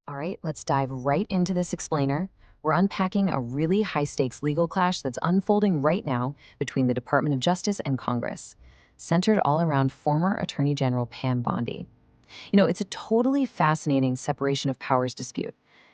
All right, let's dive right into this explainer. We're unpacking a really high stakes legal clash that's unfolding right now between the Department of Justice and Congress, centered all around former Attorney General Pam Bondi. It's a totally fascinating separation of powers dispute.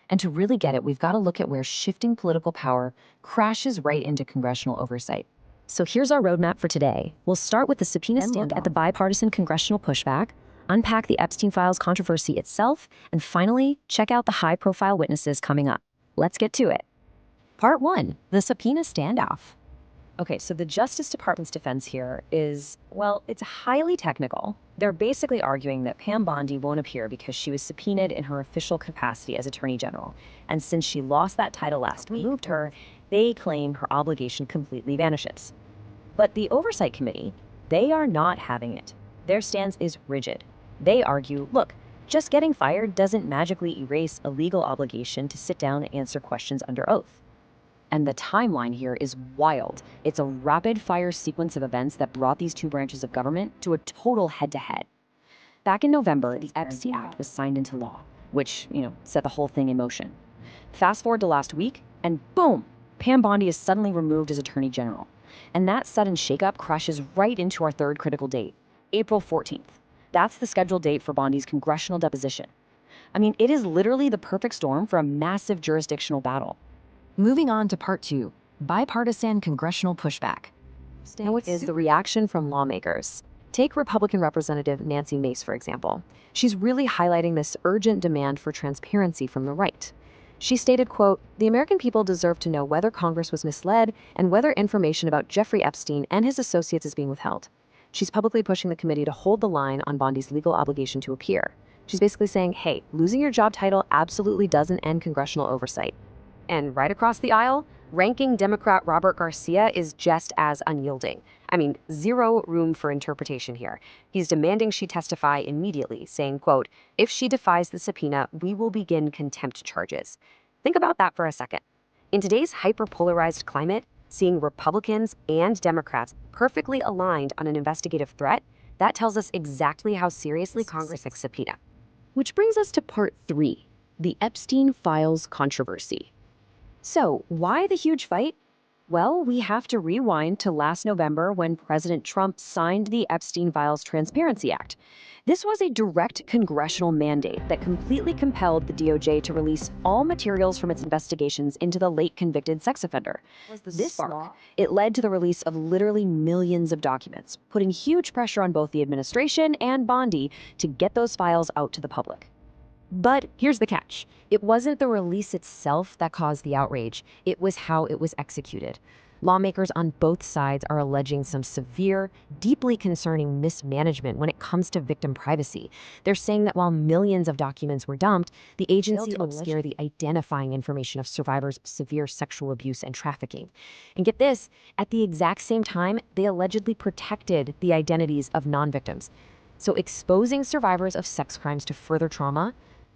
And to really get it, we've got to look at where shifting political power crashes right into congressional oversight. So here's our roadmap for today. We'll start with the subpoena standoff at the bipartisan congressional pushback, unpack the Epstein files controversy itself, and finally, check out the high-profile witnesses coming up. Let's get to it. Part 1, the subpoena standoff. Okay, so the Justice Department's defense here is, well, it's highly technical. They're basically arguing that Pam Bondi won't appear because she was subpoenaed in her official capacity as Attorney General. And since she lost that title last week, moved her, they claim her obligation completely vanishes. But the Oversight Committee, they are not having it. Their stance is rigid. They argue, look, just getting fired doesn't magically erase a legal obligation to sit down and answer questions under oath. And the timeline here is wild. It's a rapid-fire sequence of events that brought these two branches of government to a total head-to-head. Back in November, the Epstein Act was signed into law, which, set the whole thing in motion. Fast forward to last week, and boom, Pam Bondi is suddenly removed as Attorney General. And that sudden shakeup crashes right into our third critical date, April 14th. That's the scheduled date for Bondi's congressional deposition. I mean, it is literally the perfect storm for a massive jurisdictional battle. Moving on to part 2, bipartisan congressional pushback. Now, it is the reaction from lawmakers. Take Republican Representative Nancy Mace, for example. She's really highlighting this urgent demand for transparency from the right. She stated, quote, "The American people deserve to know whether Congress was misled and whether information about Jeffrey Epstein and his associates is being withheld." She's publicly pushing the committee to hold the line on Bondi's legal obligation to appear. She's basically saying, hey, losing your job title absolutely doesn't end congressional oversight. And right across the aisle, ranking Democrat Robert Garcia is just as unyielding. I mean, zero room for interpretation here. He's demanding she testify immediately, saying, quote, "If she defies the subpoena, we will begin contempt charges." Think about that for a second. In today's hyper-polarized climate, seeing Republicans and Democrats perfectly aligned on an investigative threat, that tells us exactly how seriously Congress takes subpoena. Which brings us to part 3, the Epstein files controversy. So, why the huge fight? Well, we have to rewind to last November when President Trump signed the Epstein Files Transparency Act. This was a direct congressional mandate that completely compelled the DOJ to release all materials from its investigations into the late convicted sex offender. This spark, it led to the release of literally millions of documents, putting huge pressure on both the administration and Bondi to get those files out to the public. But here's the catch. It wasn't the release itself that caused the outrage. It was how it was executed. Lawmakers on both sides are alleging some severe, deeply concerning mismanagement when it comes to victim privacy. They're saying that while millions of documents were dumped, the agency failed to obscure the identifying information of survivors of severe sexual abuse and trafficking. And get this, at the exact same time, they allegedly protected the identities of non-victims. So exposing survivors of sex crimes to further trauma,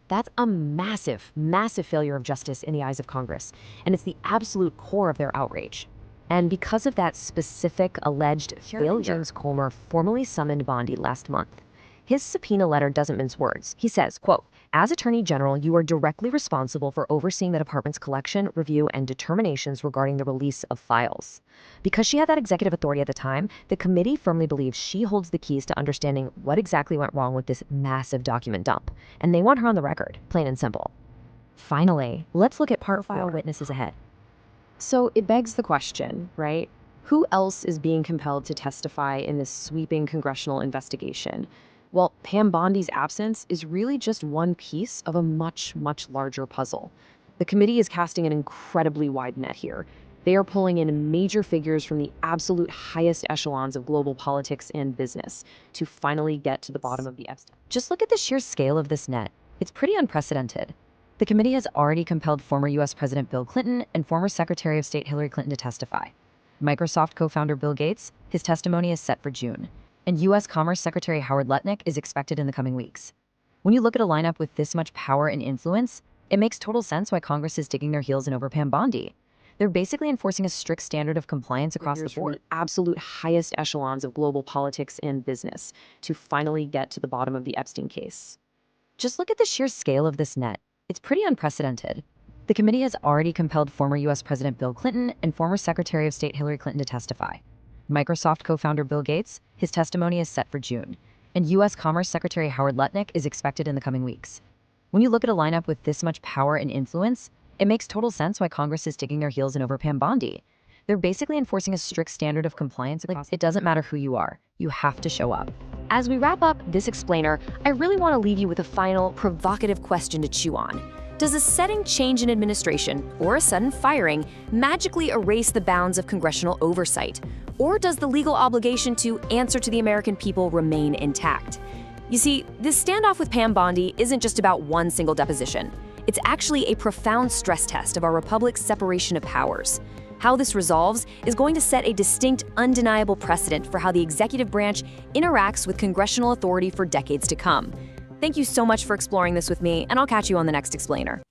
that's a massive, massive failure of justice in the eyes of Congress, and it's the absolute core of their outrage. And because of that specific alleged failure, James Comer formally summoned Bondi last month. His subpoena letter doesn't mince words. He says, quote, "As Attorney General, you are directly responsible for overseeing the department's collection, review, and determinations regarding the release of files." Because she had that executive authority at the time, the committee firmly believes she holds the keys to understanding what exactly went wrong with this massive document dump. And they want her on the record, plain and simple. Finally, let's look at part 4, witnesses ahead. So it begs the question, right? Who else is being compelled to testify in this sweeping congressional investigation? Well, Pam Bondi's absence is really just one piece of a much, much larger puzzle. The committee is casting an incredibly wide net here. They are pulling in major figures from the absolute highest echelons of global politics and business to finally get to the bottom of the Epstein. Just look at the sheer scale of this net. It's pretty unprecedented. The committee has already compelled former U.S. President Bill Clinton and former Secretary of State Hillary Clinton to testify. Microsoft co-founder Bill Gates, his testimony is set for June. And U.S. Commerce Secretary Howard Lutnick is expected in the coming weeks. When you look at a lineup with this much power and influence, it makes total sense why Congress is digging their heels in over Pam Bondi. They're basically enforcing a strict standard of compliance across the board, absolute highest echelons of global politics and business, to finally get to the bottom of the Epstein case. Just look at the sheer scale of this net. It's pretty unprecedented. The committee has already compelled former U.S. President Bill Clinton and former Secretary of State Hillary Clinton to testify. Microsoft co-founder Bill Gates, his testimony is set for June, and U.S. Commerce Secretary Howard Lutnick is expected in the coming weeks. When you look at a lineup with this much power and influence, it makes total sense why Congress is digging their heels in over Pam Bondi. They're basically enforcing a strict standard of compliance. It doesn't matter who you are, you have to show up. As we wrap up this explainer, I really want to leave you with a final, provocative question to chew on. Does a setting change in administration or a sudden firing magically erase the bounds of congressional oversight? Or does the legal obligation to answer to the American people remain intact? You see, this standoff with Pam Bondi isn't just about one single deposition. It's actually a profound stress test of our republic's separation of powers. How this resolves is going to set a distinct, undeniable precedent for how the executive branch interacts with congressional authority for decades to come. Thank you so much for exploring this with me, and I'll catch you on the next explainer.